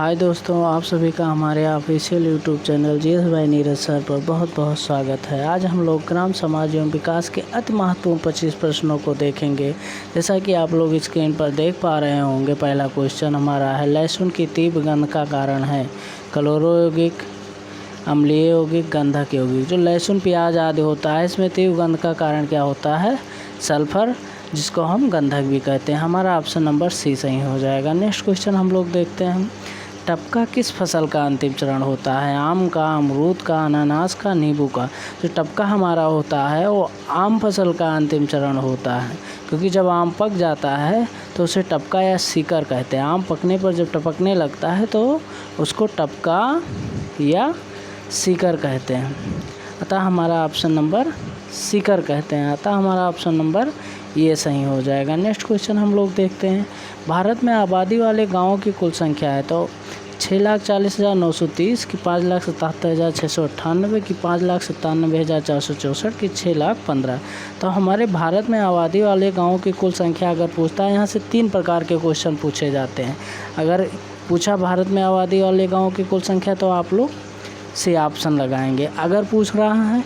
हाय दोस्तों, आप सभी का हमारे official YouTube channel GS bye Neeraj sir पर बहुत बहुत स्वागत है। आज हम लोग ग्राम समाज एवं विकास के अति महत्वपूर्ण 25 प्रश्नों को देखेंगे। जैसा कि आप लोग स्क्रीन पर देख पा रहे होंगे, पहला क्वेश्चन हमारा है, लहसुन की तीव्र गंध का कारण है क्लोरो यौगिक, अम्लीय यौगिक, गंधक यौगिक। जो लहसुन प्याज आदि होता है, इसमें तीव्र गंध का कारण क्या होता है? सल्फर, जिसको हम गंधक भी कहते हैं। हमारा ऑप्शन नंबर सी सही हो जाएगा। नेक्स्ट क्वेश्चन हम लोग देखते हैं, टपका किस फसल का अंतिम चरण होता है? आम का, अमरूद का, अनानास का, नींबू का। जो टपका हमारा होता है वो आम फसल का अंतिम चरण होता है, क्योंकि जब आम पक जाता है तो उसे टपका या सीकर कहते हैं। आम पकने पर जब टपकने लगता है तो उसको टपका या सीकर कहते हैं। अतः हमारा ऑप्शन नंबर सीकर कहते हैं। अतः हमारा ऑप्शन नंबर ये सही हो जाएगा। नेक्स्ट क्वेश्चन हम लोग देखते हैं, भारत में आबादी वाले गाँवों की कुल संख्या है तो 6,40,930 की, 5,77,698 की, 5,97,464 की, 6,15,000। तो हमारे भारत में आबादी वाले गाँवों की कुल संख्या अगर पूछता है, यहाँ से 3 प्रकार के क्वेश्चन पूछे जाते हैं। अगर पूछा भारत में आबादी वाले गाँवों की कुल संख्या तो आप लोग सी ऑप्शन लगाएंगे। अगर पूछ रहा है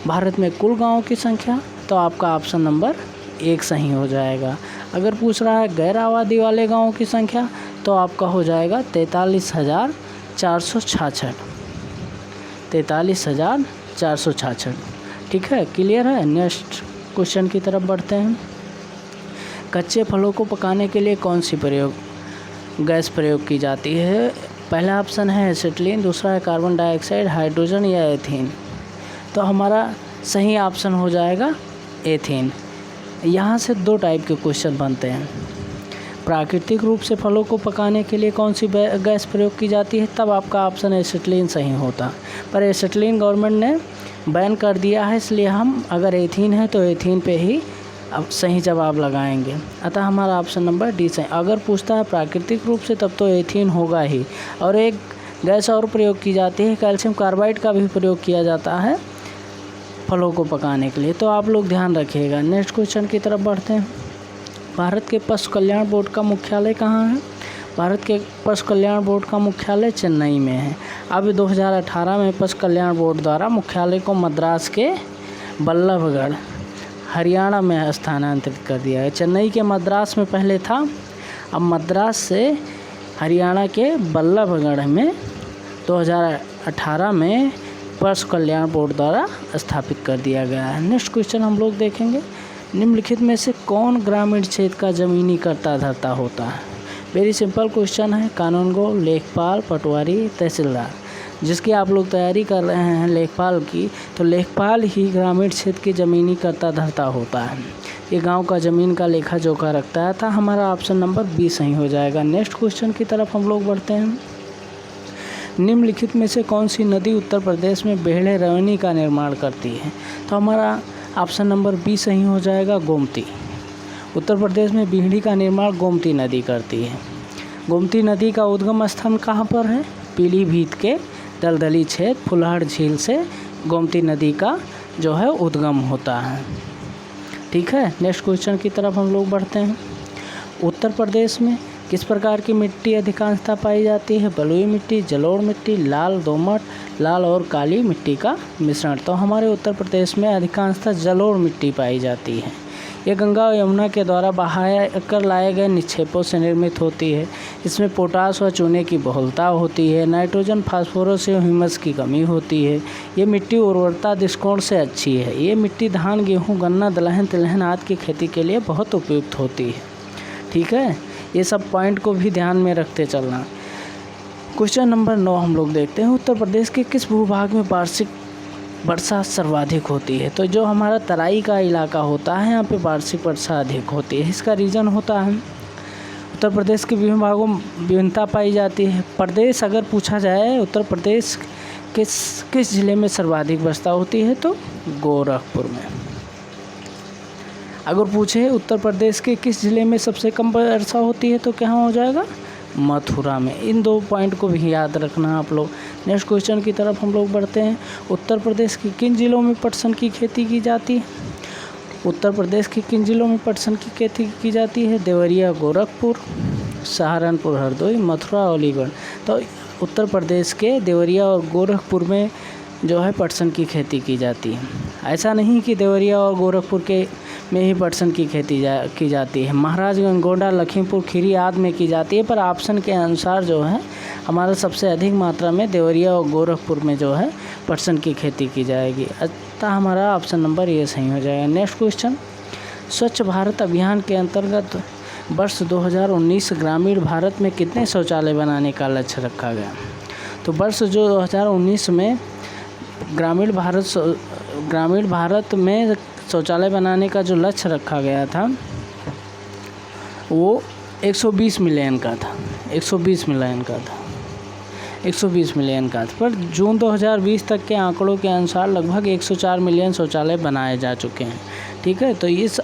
भारत में कुल गाँवों की संख्या तो आपका ऑप्शन नंबर 1 सही हो जाएगा। अगर पूछ रहा है गैर आबादी वाले गाँवों की संख्या तो आपका हो जाएगा 43,466। 43,466। ठीक है, क्लियर है। नेक्स्ट क्वेश्चन की तरफ बढ़ते हैं, कच्चे फलों को पकाने के लिए कौन सी गैस प्रयोग की जाती है? पहला ऑप्शन है एसिटिलीन, दूसरा है कार्बन डाइऑक्साइड, हाइड्रोजन या एथीन। तो हमारा सही ऑप्शन हो जाएगा एथीन। यहाँ से 2 टाइप के क्वेश्चन बनते हैं, प्राकृतिक रूप से फलों को पकाने के लिए कौन सी गैस प्रयोग की जाती है, तब आपका ऑप्शन एसिटिलीन सही होता। पर एसिटिलीन गवर्नमेंट ने बैन कर दिया है, इसलिए हम अगर एथीन है तो एथीन पे ही अब सही जवाब लगाएंगे। अतः हमारा ऑप्शन नंबर डी सही। अगर पूछता है प्राकृतिक रूप से तब तो एथीन होगा ही। और एक गैस और प्रयोग की जाती है, कैल्शियम कार्बाइड का भी प्रयोग किया जाता है फलों को पकाने के लिए, तो आप लोग ध्यान रखिएगा। नेक्स्ट क्वेश्चन की तरफ बढ़ते हैं, भारत के पशु कल्याण बोर्ड का मुख्यालय कहाँ है? भारत के पशु कल्याण बोर्ड का मुख्यालय चेन्नई में है। अब 2018 में पशु कल्याण बोर्ड द्वारा मुख्यालय को मद्रास के बल्लभगढ़, हरियाणा में स्थानांतरित कर दिया है। चेन्नई के मद्रास में पहले था, अब मद्रास से हरियाणा के बल्लभगढ़ में 2018 में पशु कल्याण बोर्ड द्वारा स्थापित कर दिया गया है। नेक्स्ट क्वेश्चन हम लोग देखेंगे, निम्नलिखित में से कौन ग्रामीण क्षेत्र का जमीनी कर्ता धर्ता होता है? वेरी सिंपल क्वेश्चन है, कानूनगो, लेखपाल, पटवारी, तहसीलदार। जिसकी आप लोग तैयारी कर रहे हैं लेखपाल की, तो लेखपाल ही ग्रामीण क्षेत्र की ज़मीनी कर्ता धर्ता होता है। ये गांव का ज़मीन का लेखा जोखा रखता है। था हमारा ऑप्शन नंबर बी सही हो जाएगा। नेक्स्ट क्वेश्चन की तरफ हम लोग बढ़ते हैं, निम्नलिखित में से कौन सी नदी उत्तर प्रदेश में बेहड़े रवनी का निर्माण करती है? तो हमारा ऑप्शन नंबर बी सही हो जाएगा, गोमती। उत्तर प्रदेश में बीहड़ी का निर्माण गोमती नदी करती है। गोमती नदी का उद्गम स्थान कहाँ पर है? पीलीभीत के दलदली क्षेत्र फुलहड़ झील से गोमती नदी का जो है उद्गम होता है। ठीक है, नेक्स्ट क्वेश्चन की तरफ हम लोग बढ़ते हैं, उत्तर प्रदेश में किस प्रकार की मिट्टी अधिकांशतः पाई जाती है? बलुई मिट्टी, जलोढ़ मिट्टी, लाल दोमट, लाल और काली मिट्टी का मिश्रण। तो हमारे उत्तर प्रदेश में अधिकांशतः जलोढ़ मिट्टी पाई जाती है। ये गंगा और यमुना के द्वारा बहाया कर लाए गए निक्षेपों से निर्मित होती है। इसमें पोटास व चूने की बहुलता होती है, नाइट्रोजन, फास्फोरस और ह्यूमस की कमी होती है। ये मिट्टी उर्वरता दृष्टिकोण से अच्छी है। ये मिट्टी धान, गेहूँ, गन्ना, दलहन, तिलहन आदि की खेती के लिए बहुत उपयुक्त होती है। ठीक है, ये सब पॉइंट को भी ध्यान में रखते चलना। क्वेश्चन नंबर 9 हम लोग देखते हैं, उत्तर प्रदेश के किस भूभाग में वार्षिक वर्षा सर्वाधिक होती है? तो जो हमारा तराई का इलाका होता है, यहाँ पे वार्षिक वर्षा अधिक होती है। इसका रीज़न होता है उत्तर प्रदेश के विभिन्न भागों में विभिन्नता पाई जाती है। प्रदेश अगर पूछा जाए उत्तर प्रदेश किस जिले में सर्वाधिक वर्षा होती है, तो गोरखपुर में। अगर पूछे उत्तर प्रदेश के किस जिले में सबसे कम वर्षा होती है, तो क्या हो जाएगा? मथुरा में। इन 2 पॉइंट को भी याद रखना आप लोग। नेक्स्ट क्वेश्चन की तरफ हम लोग बढ़ते हैं, उत्तर प्रदेश के किन जिलों में पटसन की खेती की जाती है? उत्तर प्रदेश के किन जिलों में पटसन की खेती की जाती है? देवरिया, गोरखपुर, सहारनपुर, हरदोई, मथुरा, अलीगढ़। तो उत्तर प्रदेश के देवरिया और गोरखपुर में जो है पटसन की खेती की जाती है। ऐसा नहीं कि देवरिया और गोरखपुर के में ही पटसन की खेती की जाती है, महाराजगंज, गोंडा, लखीमपुर खीरी आदि में की जाती है, पर ऑप्शन के अनुसार जो है हमारा सबसे अधिक मात्रा में देवरिया और गोरखपुर में जो है पटसन की खेती की जाएगी। अतः हमारा ऑप्शन नंबर ये सही हो जाएगा। नेक्स्ट क्वेश्चन, स्वच्छ भारत अभियान के अंतर्गत वर्ष 2019 ग्रामीण भारत में कितने शौचालय बनाने का लक्ष्य रखा गया? तो वर्ष जो 2019 में ग्रामीण भारत में शौचालय बनाने का जो लक्ष्य रखा गया था वो 120 मिलियन का था। 120 मिलियन का था, पर जून 2020 तक के आंकड़ों के अनुसार लगभग 104 मिलियन शौचालय बनाए जा चुके हैं। ठीक है, तो इस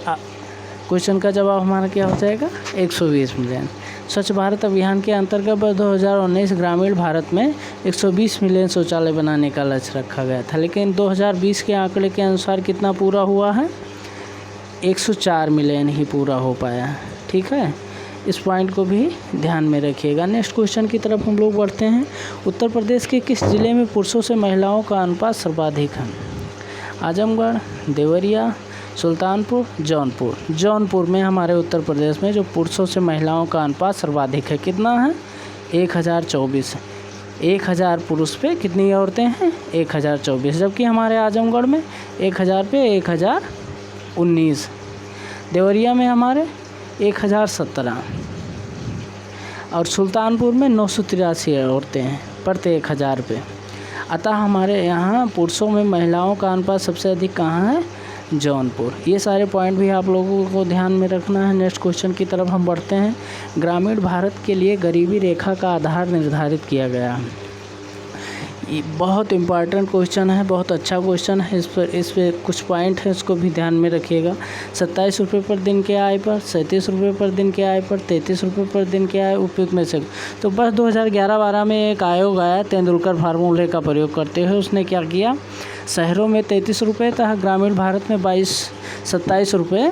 क्वेश्चन का जवाब हमारा क्या हो जाएगा? 120 मिलियन। स्वच्छ भारत अभियान के अंतर्गत 2019 ग्रामीण भारत में 120 मिलियन शौचालय बनाने का लक्ष्य रखा गया था, लेकिन 2020 के आंकड़े के अनुसार कितना पूरा हुआ है? 104 मिलियन ही पूरा हो पाया है। ठीक है, इस पॉइंट को भी ध्यान में रखिएगा। नेक्स्ट क्वेश्चन की तरफ हम लोग बढ़ते हैं। उत्तर प्रदेश के किस जिले में पुरुषों से महिलाओं का अनुपात सर्वाधिक है? आजमगढ़, देवरिया, सुल्तानपुर, जौनपुर। जौनपुर में हमारे उत्तर प्रदेश में जो पुरुषों से महिलाओं का अनुपात सर्वाधिक है, कितना है? 1024। 1000 पुरुष पे कितनी औरतें हैं? 1024। जबकि हमारे आजमगढ़ में 1000 पे 1019। देवरिया में हमारे 1017 और सुल्तानपुर में 983 औरतें हैं प्रति 1000 पे। अतः हमारे यहाँ पुरुषों में महिलाओं का अनुपात सबसे अधिक कहाँ है? जौनपुर। ये सारे पॉइंट भी आप लोगों को ध्यान में रखना है। नेक्स्ट क्वेश्चन की तरफ हम बढ़ते हैं। ग्रामीण भारत के लिए गरीबी रेखा का आधार निर्धारित किया गया है। ये बहुत इम्पॉर्टेंट क्वेश्चन है, बहुत अच्छा क्वेश्चन है। इस पे कुछ पॉइंट है, इसको भी ध्यान में रखिएगा। 27 रुपये पर दिन के आय पर, 37 रुपये पर दिन के आय पर, 33 रुपये पर दिन के आय उपयुक्त में से। तो बस 2011-12 में एक आयोग आया तेंदुलकर फार्मूले का प्रयोग करते हुए। उसने क्या किया? शहरों में 33 रुपये तथा ग्रामीण भारत में 27 रुपये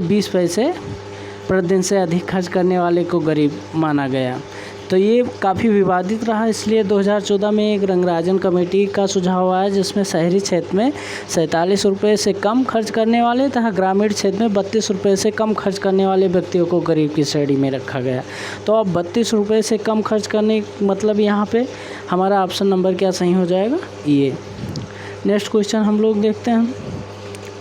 20 पैसे प्रतिदिन से अधिक खर्च करने वाले को गरीब माना गया। तो ये काफ़ी विवादित रहा, इसलिए 2014 में एक रंगराजन कमेटी का सुझाव आया, जिसमें शहरी क्षेत्र में 47 रुपये से कम खर्च करने वाले तथा ग्रामीण क्षेत्र में 32 रुपये से कम खर्च करने वाले व्यक्तियों को गरीब की श्रेणी में रखा गया। तो अब 32 रुपये से कम खर्च करने मतलब यहाँ पे हमारा ऑप्शन नंबर क्या सही हो जाएगा? ये। नेक्स्ट क्वेश्चन हम लोग देखते हैं।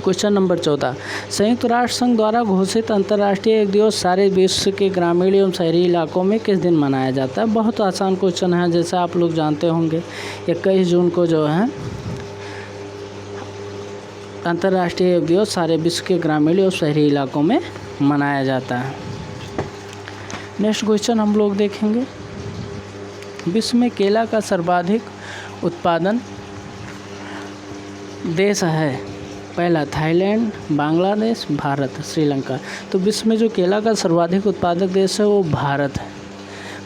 क्वेश्चन नंबर 14, संयुक्त राष्ट्र संघ द्वारा घोषित अंतर्राष्ट्रीय योग दिवस सारे विश्व के ग्रामीण एवं शहरी इलाकों में किस दिन मनाया जाता है? बहुत आसान क्वेश्चन है, जैसा आप लोग जानते होंगे। 21 जून को जो है अंतर्राष्ट्रीय योग दिवस सारे विश्व के ग्रामीण एवं शहरी इलाकों में मनाया जाता है। नेक्स्ट क्वेश्चन हम लोग देखेंगे। विश्व में केला का सर्वाधिक उत्पादन देश है? पहला थाईलैंड, बांग्लादेश, भारत, श्रीलंका। तो विश्व में जो केला का सर्वाधिक उत्पादक देश है वो भारत है।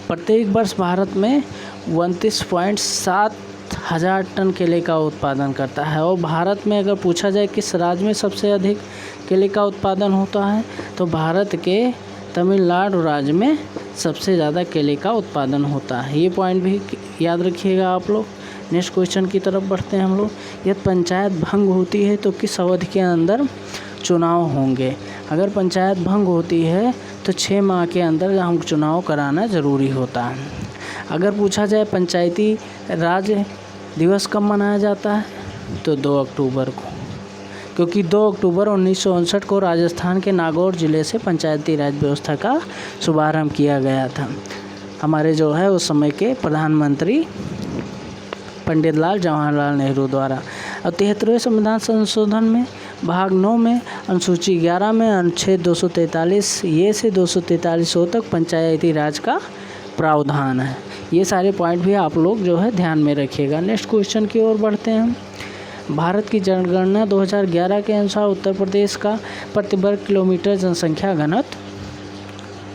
प्रत्येक वर्ष भारत में 29.7 हज़ार टन केले का उत्पादन करता है। और भारत में अगर पूछा जाए किस राज्य में सबसे अधिक केले का उत्पादन होता है, तो भारत के तमिलनाडु राज्य में सबसे ज़्यादा केले का उत्पादन होता है। ये पॉइंट भी याद रखिएगा आप लोग। नेक्स्ट क्वेश्चन की तरफ बढ़ते हैं हम लोग। यदि पंचायत भंग होती है तो किस अवधि के अंदर चुनाव होंगे? अगर पंचायत भंग होती है तो 6 माह के अंदर हम चुनाव कराना ज़रूरी होता है। अगर पूछा जाए पंचायती राज दिवस कब मनाया जाता है, तो 2 अक्टूबर को, क्योंकि 2 अक्टूबर 1959 को राजस्थान के नागौर ज़िले से पंचायती राज व्यवस्था का शुभारंभ किया गया था। हमारे जो है उस समय के प्रधानमंत्री पंडित लाल जवाहरलाल नेहरू द्वारा। और 73वें संविधान संशोधन में भाग 9 में अनुसूची 11 में अनुच्छेद 243 ये से 243 तक पंचायती राज का प्रावधान है। ये सारे पॉइंट भी आप लोग जो है ध्यान में रखिएगा। नेक्स्ट क्वेश्चन की ओर बढ़ते हैं। भारत की जनगणना 2011 के अनुसार उत्तर प्रदेश का प्रति वर्ग किलोमीटर जनसंख्या घनत्व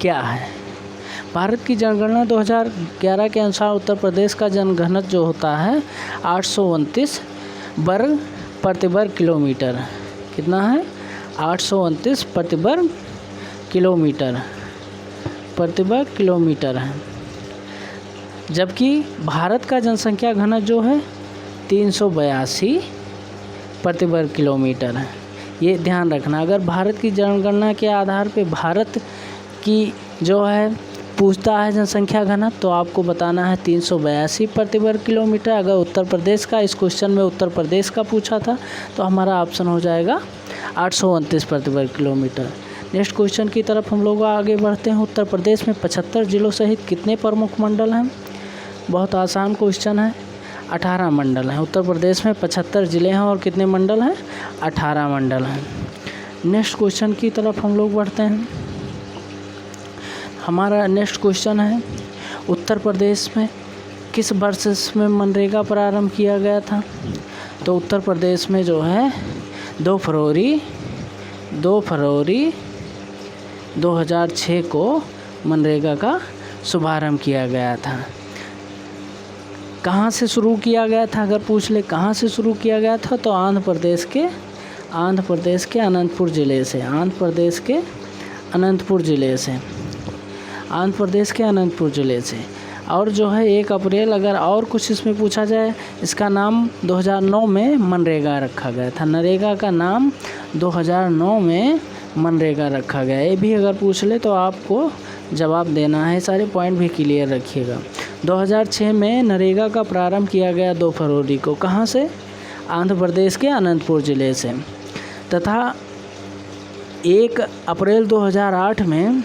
क्या है? भारत की जनगणना 2011 के अनुसार उत्तर प्रदेश का जनघनत्व जो होता है 829 वर्ग प्रति वर्ग किलोमीटर। कितना है? 829 प्रति वर्ग किलोमीटर। प्रति वर्ग किलोमीटर है, जबकि भारत का जनसंख्या घनत्व जो है 382 प्रति वर्ग किलोमीटर है। ये ध्यान रखना, अगर भारत की जनगणना के आधार पे भारत की जो है पूछता है जनसंख्या घनत्व, तो आपको बताना है 382 प्रति वर्ग किलोमीटर। अगर उत्तर प्रदेश का, इस क्वेश्चन में उत्तर प्रदेश का पूछा था, तो हमारा ऑप्शन हो जाएगा 829 प्रति वर्ग किलोमीटर। नेक्स्ट क्वेश्चन की तरफ हम लोग आगे बढ़ते हैं। उत्तर प्रदेश में 75 जिलों सहित कितने प्रमुख मंडल हैं? बहुत आसान क्वेश्चन है, 18 मंडल हैं। उत्तर प्रदेश में 75 ज़िले हैं और कितने मंडल हैं? 18 मंडल हैं। नेक्स्ट क्वेश्चन की तरफ हम लोग बढ़ते हैं। हमारा नेक्स्ट क्वेश्चन है, उत्तर प्रदेश में किस वर्ष में मनरेगा प्रारंभ किया गया था? तो उत्तर प्रदेश में जो है 2 फरवरी 2006 को मनरेगा का शुभारंभ किया गया था। कहाँ से शुरू किया गया था? अगर पूछ ले कहाँ से शुरू किया गया था, तो आंध्र प्रदेश के अनंतपुर ज़िले से। और जो है 1 अप्रैल, अगर और कुछ इसमें पूछा जाए, इसका नाम 2009 में मनरेगा रखा गया था। नरेगा का नाम 2009 में मनरेगा रखा गया। ये भी अगर पूछ ले तो आपको जवाब देना है, सारे पॉइंट भी क्लियर रखिएगा। 2006 में नरेगा का प्रारंभ किया गया 2 फरवरी को। कहाँ से? आंध्र प्रदेश के अनंतपुर ज़िले से। तथा 1 अप्रैल 2008 में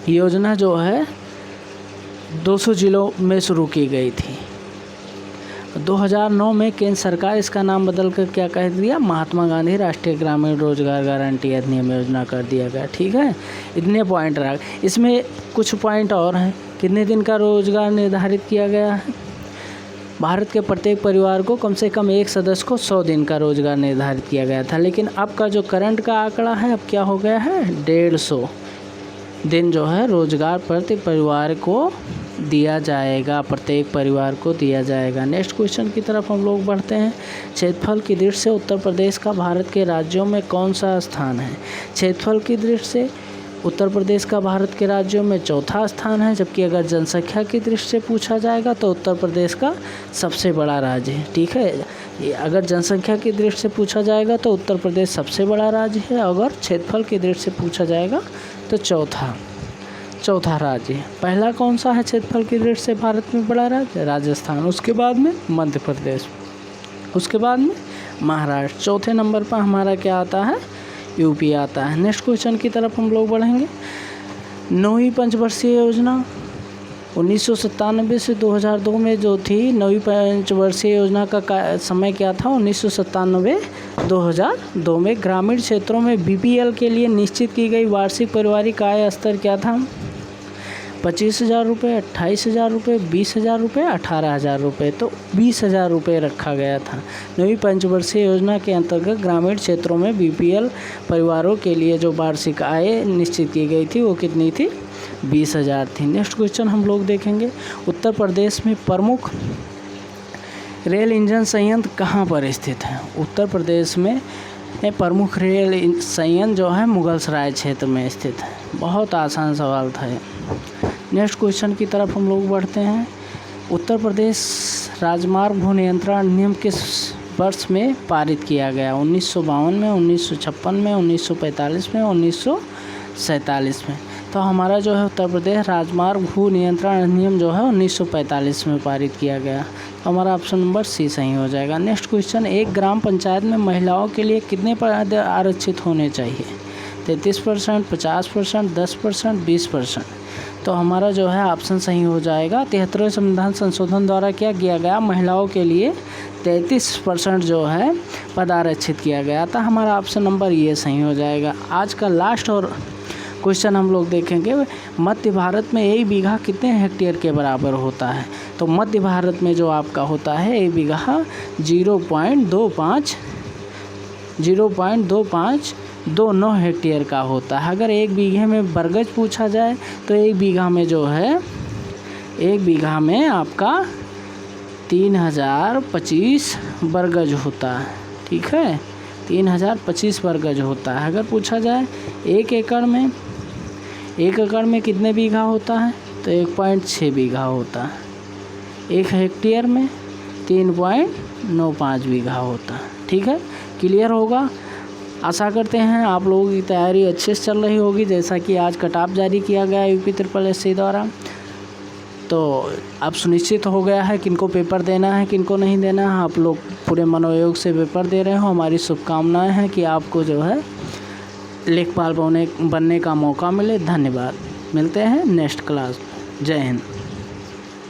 योजना जो है 200 जिलों में शुरू की गई थी। 2009 में केंद्र सरकार इसका नाम बदल कर क्या कह दिया? महात्मा गांधी राष्ट्रीय ग्रामीण रोजगार गारंटी अधिनियम योजना कर दिया गया। ठीक है, इतने पॉइंट रहा। इसमें कुछ पॉइंट और हैं। कितने दिन का रोजगार निर्धारित किया गया है? भारत के प्रत्येक परिवार को कम से कम एक सदस्य को 100 दिन का रोजगार निर्धारित किया गया था। लेकिन अब का जो करंट का आंकड़ा है, अब क्या हो गया है? 150 दिन जो है रोजगार प्रति परिवार को दिया जाएगा, प्रत्येक परिवार को दिया जाएगा। नेक्स्ट क्वेश्चन की तरफ हम लोग बढ़ते हैं। क्षेत्रफल की दृष्टि से उत्तर प्रदेश का भारत के राज्यों में कौन सा स्थान है? क्षेत्रफल की दृष्टि से उत्तर प्रदेश का भारत के राज्यों में 4था स्थान है, जबकि अगर जनसंख्या की दृष्टि से पूछा जाएगा तो उत्तर प्रदेश का सबसे बड़ा राज्य है। ठीक है, अगर जनसंख्या की दृष्टि से पूछा जाएगा तो उत्तर प्रदेश सबसे बड़ा राज्य है। अगर क्षेत्रफल की दृष्टि से पूछा जाएगा तो चौथा राज्य है। पहला कौन सा है क्षेत्रफल की दृष्टि से भारत में बड़ा राज्य? राजस्थान। उसके बाद में मध्य प्रदेश, उसके बाद में महाराष्ट्र। चौथे नंबर पर हमारा क्या आता है? यूपी आता है। नेक्स्ट क्वेश्चन की तरफ हम लोग बढ़ेंगे। 9वीं पंचवर्षीय योजना 1997 से 2002 में जो थी, 9वीं पंचवर्षीय योजना का समय क्या था? 1997-2002 में ग्रामीण क्षेत्रों में बीपीएल के लिए निश्चित की गई वार्षिक पारिवारिक आय स्तर क्या था? 25,000 रुपये, 28,000 रुपये, 20,000 रुपये, 18,000 रुपये। तो 20,000 रुपये रखा गया था। 9वीं पंचवर्षीय योजना के अंतर्गत ग्रामीण क्षेत्रों में बीपीएल परिवारों के लिए जो वार्षिक आय निश्चित की गई थी वो कितनी थी? 20,000 थी। नेक्स्ट क्वेश्चन हम लोग देखेंगे। उत्तर प्रदेश में प्रमुख रेल इंजन संयंत्र कहाँ पर स्थित है? उत्तर प्रदेश में प्रमुख रेल संयंत्र जो है मुगलसराय क्षेत्र में स्थित है। बहुत आसान सवाल था ये। नेक्स्ट क्वेश्चन की तरफ हम लोग बढ़ते हैं। उत्तर प्रदेश राजमार्ग भू नियंत्रण अधिनियम किस वर्ष में पारित किया गया? 1952 में, 1956 में, 1945 में, 1947 में। तो हमारा जो है उत्तर प्रदेश राजमार्ग भू नियंत्रण अधिनियम जो है 1945 में पारित किया गया। तो हमारा ऑप्शन नंबर सी सही हो जाएगा। नेक्स्ट क्वेश्चन, एक ग्राम पंचायत में महिलाओं के लिए कितने पद आरक्षित होने चाहिए? 33%, 50%, 10%, 20%। तो हमारा जो है ऑप्शन सही हो जाएगा। 73वें संविधान संशोधन द्वारा क्या किया गया? महिलाओं के लिए 33% जो है पद आरक्षित किया गया था। हमारा ऑप्शन नंबर ये सही हो जाएगा। आज का लास्ट और क्वेश्चन हम लोग देखेंगे, मध्य भारत में 1 बीघा कितने हेक्टेयर के बराबर होता है? तो मध्य भारत में जो आपका होता है 1 बीघा 0.2529 हेक्टेयर का होता है। अगर 1 बीघे में बरगज पूछा जाए तो 1 बीघा में जो है 1 बीघा में आपका 3025 बरगज होता है। ठीक है, 3025 बरगज होता है। अगर पूछा जाए 1 एकड़ में 1 एकड़ में कितने बीघा होता है? तो 1.6 बीघा होता है। 1 हेक्टेयर में 3.95 बीघा होता है। ठीक है, क्लियर होगा। आशा करते हैं आप लोगों की तैयारी अच्छे से चल रही होगी। जैसा कि आज कट ऑफ जारी किया गया यूपी SSC द्वारा, तो अब सुनिश्चित हो गया है किनको पेपर देना है किनको नहीं देना है। आप लोग पूरे मनोयोग से पेपर दे रहे हो। हमारी शुभकामनाएं हैं कि आपको जो है लेखपाल बनने का मौका मिले। धन्यवाद। मिलते हैं नेक्स्ट क्लास। जय हिंद।